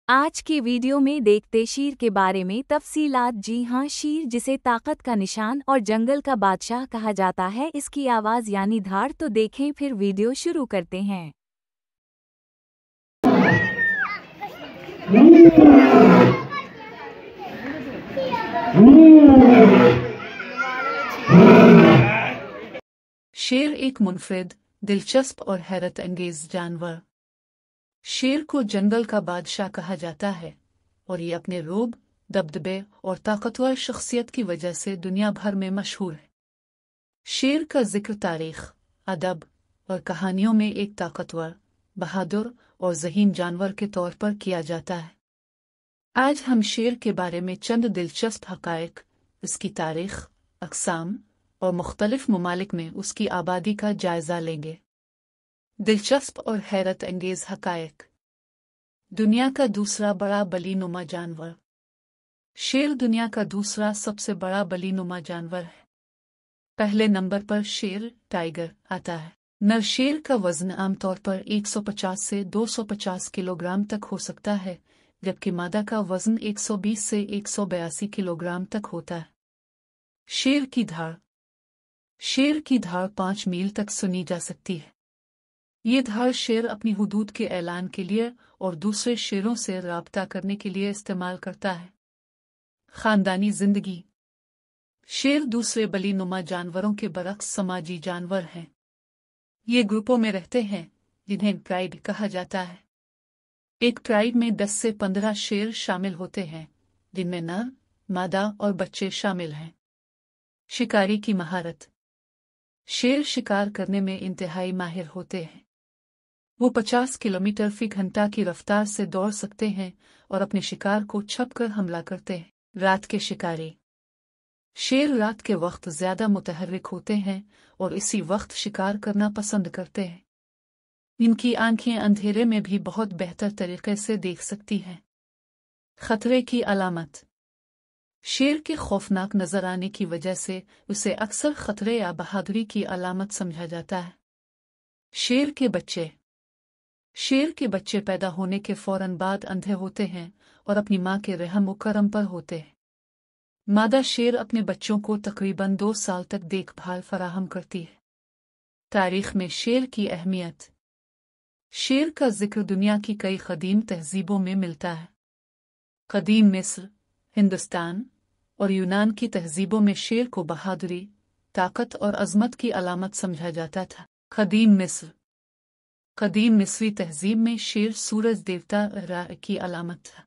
आज के वीडियो में देखते शेर के बारे में तफसीलात। जी हाँ, शेर जिसे ताकत का निशान और जंगल का बादशाह कहा जाता है, इसकी आवाज़ यानी धार तो देखें, फिर वीडियो शुरू करते हैं। शेर एक मुनफरिद, दिलचस्प और हैरत अंगेज जानवर। शेर को जंगल का बादशाह कहा जाता है और ये अपने रोब, दबदबे और ताकतवर शख्सियत की वजह से दुनिया भर में मशहूर है। शेर का जिक्र तारीख, अदब और कहानियों में एक ताकतवर, बहादुर और ज़हीन जानवर के तौर पर किया जाता है। आज हम शेर के बारे में चंद दिलचस्प हक़ाइक़, इसकी तारीख, अक़साम और मुख्तलिफ ममालिक में उसकी आबादी का जायज़ा लेंगे। दिलचस्प और हैरत अंगेज़ हक़ाइक़। दुनिया का दूसरा बड़ा बलीनुमा जानवर। शेर दुनिया का दूसरा सबसे बड़ा बलीनुमा जानवर है। पहले नंबर पर शेर टाइगर आता है। नर शेर का वज़न आमतौर पर 150 से 250 किलोग्राम तक हो सकता है, जबकि मादा का वज़न 120 से 182 किलोग्राम तक होता है। शेर की धार। शेर की धार 5 मील तक सुनी जा सकती है। ये धार शेर अपनी हुदूद के ऐलान के लिए और दूसरे शेरों से राब्ता करने के लिए इस्तेमाल करता है। ख़ानदानी ज़िंदगी। शेर दूसरे बलीनुमा जानवरों के बरक्स समाजी जानवर हैं। ये ग्रुपों में रहते हैं, जिन्हें ट्राइब कहा जाता है। एक ट्राइब में 10 से 15 शेर शामिल होते हैं, जिनमें नर, मादा और बच्चे शामिल हैं। शिकारी की महारत। शेर शिकार करने में इंतहाई माहिर होते हैं। वो 50 किलोमीटर फी घंटा की रफ्तार से दौड़ सकते हैं और अपने शिकार को छपकर हमला करते हैं। रात के शिकारी। शेर रात के वक्त ज्यादा मुतहर्रिक होते हैं और इसी वक्त शिकार करना पसंद करते हैं। इनकी आंखें अंधेरे में भी बहुत बेहतर तरीके से देख सकती हैं। खतरे की अलामत। शेर के खौफनाक नजर आने की वजह से उसे अक्सर खतरे या बहादुरी की अलामत समझा जाता है। शेर के बच्चे। शेर के बच्चे पैदा होने के फौरन बाद अंधे होते हैं और अपनी मां के रहम व करम पर होते हैं। मादा शेर अपने बच्चों को तकरीबन 2 साल तक देखभाल फराहम करती है। तारीख में शेर की अहमियत। शेर का जिक्र दुनिया की कई क़दीम तहज़ीबों में मिलता है। क़दीम मिस्र, हिंदुस्तान और यूनान की तहज़ीबों में शेर को बहादुरी, ताकत और अज़मत की अलामत समझा जाता था। क़दीम मिस्र। क़दीम मिस्री तहज़ीब में शेर सूरज देवता रा की अलामत था।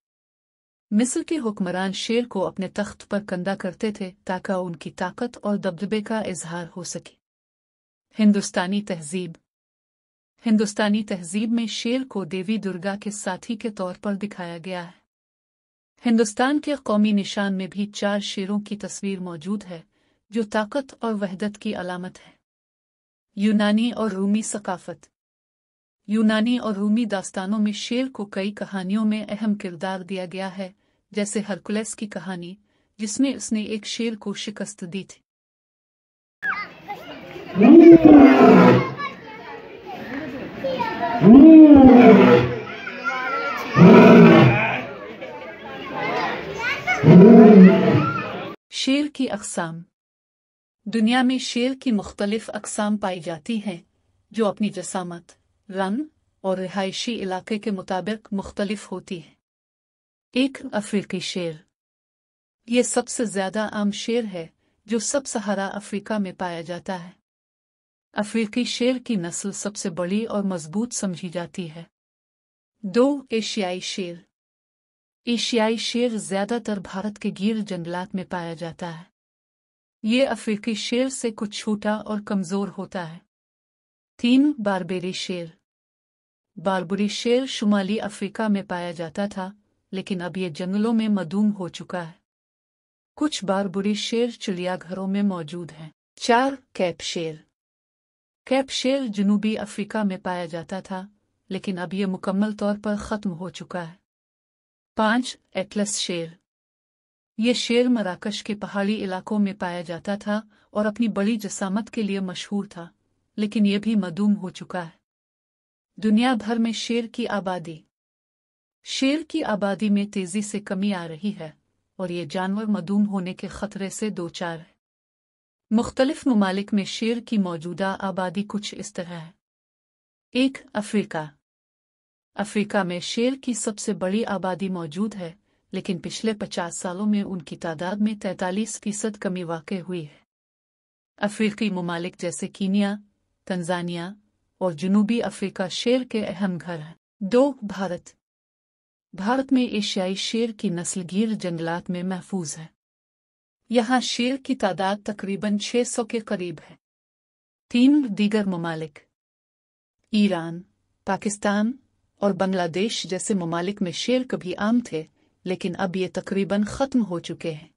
मिस्र के हुक्मरान शेर को अपने तख्त पर कंधा करते थे ताकि उनकी ताकत और दबदबे का इजहार हो सके। हिंदुस्तानी तहज़ीब। हिंदुस्तानी तहज़ीब में शेर को देवी दुर्गा के साथी के तौर पर दिखाया गया है। हिंदुस्तान के कौमी निशान में भी 4 शेरों की तस्वीर मौजूद है, जो ताकत और वहदत की अलामत है। यूनानी और रूमी सकाफत। यूनानी और रूमी दास्तानों में शेर को कई कहानियों में अहम किरदार दिया गया है, जैसे हरकुलेस की कहानी, जिसमें उसने एक शेर को शिकस्त दी थी। शेर की अक़साम। दुनिया में शेर की मुख्तलिफ अक़साम पाई जाती हैं, जो अपनी जसामत, रंग और रिहायशी इलाके के मुताबिक मुख्तलिफ होती है। एक अफ्रीकी शेर। ये सबसे ज़्यादा आम शेर है, जो सब सहारा अफ्रीका में पाया जाता है। अफ्रीकी शेर की नस्ल सबसे बड़ी और मजबूत समझी जाती है। 2 एशियाई शेर। एशियाई शेर ज़्यादातर भारत के गिर जंगलात में पाया जाता है। ये अफ्रीकी शेर से कुछ छोटा और कमज़ोर होता है। 3 बारबेरी शेर। बारबरी शेर शुमाली अफ्रीका में पाया जाता था, लेकिन अब ये जंगलों में मदूम हो चुका है। कुछ बारबरी शेर चिड़ियाघरों में मौजूद हैं। 4 कैप शेर। कैप शेर जनूबी अफ्रीका में पाया जाता था, लेकिन अब ये मुकम्मल तौर पर ख़त्म हो चुका है। 5 एटलस शेर। ये शेर मराकश के पहाड़ी इलाकों में पाया जाता था और अपनी बड़ी जसामत के लिए मशहूर था, लेकिन ये भी मदूम हो चुका है। दुनिया भर में शेर की आबादी। शेर की आबादी में तेजी से कमी आ रही है और ये जानवर मदूम होने के खतरे से दो चार है। मुख्तलिफ ममालिक में शेर की मौजूदा आबादी कुछ इस तरह है। 1. अफ्रीका। अफ्रीका में शेर की सबसे बड़ी आबादी मौजूद है, लेकिन पिछले 50 सालों में उनकी तादाद में 43% कमी वाक़ई हुई है। अफ्रीकी ममालिक जैसे कीनिया, तंजानिया और जनूबी अफ्रीका शेर के अहम घर हैं। 2. भारत। भारत में एशियाई शेर की नस्ल गिर जंगलात में महफूज है। यहाँ शेर की तादाद तकरीबन 600 के करीब है। 3. दीगर ममालिक। ईरान, पाकिस्तान और बांग्लादेश जैसे ममालिक में शेर कभी आम थे, लेकिन अब ये तकरीबन ख़त्म हो चुके हैं।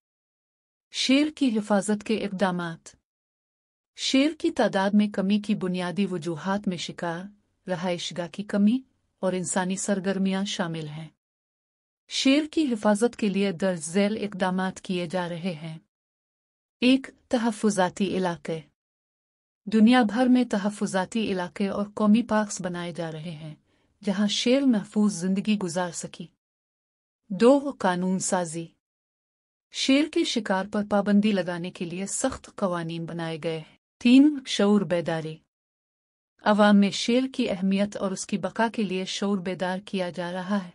शेर की हिफाजत के इक़दामात। शेर की तादाद में कमी की बुनियादी वजूहात में शिकार, रहायशगाह की कमी और इंसानी सरगर्मियां शामिल हैं। शेर की हिफाजत के लिए दर्ज झैल इक़दामात किए जा रहे हैं। 1. तहफ़्फ़ुज़ाती इलाक़े। दुनिया भर में तहफ़्फ़ुज़ाती इलाक़े और कौमी पार्क्स बनाए जा रहे हैं, जहां शेर महफूज ज़िंदगी गुजार सकी। 2. कानून साजी। शेर के शिकार पर पाबंदी लगाने के लिए सख्त क़वानीन बनाए गए हैं। 3. शऊर बेदारी। अवाम में शेर की अहमियत और उसकी बका के लिए शऊर बेदार किया जा रहा है।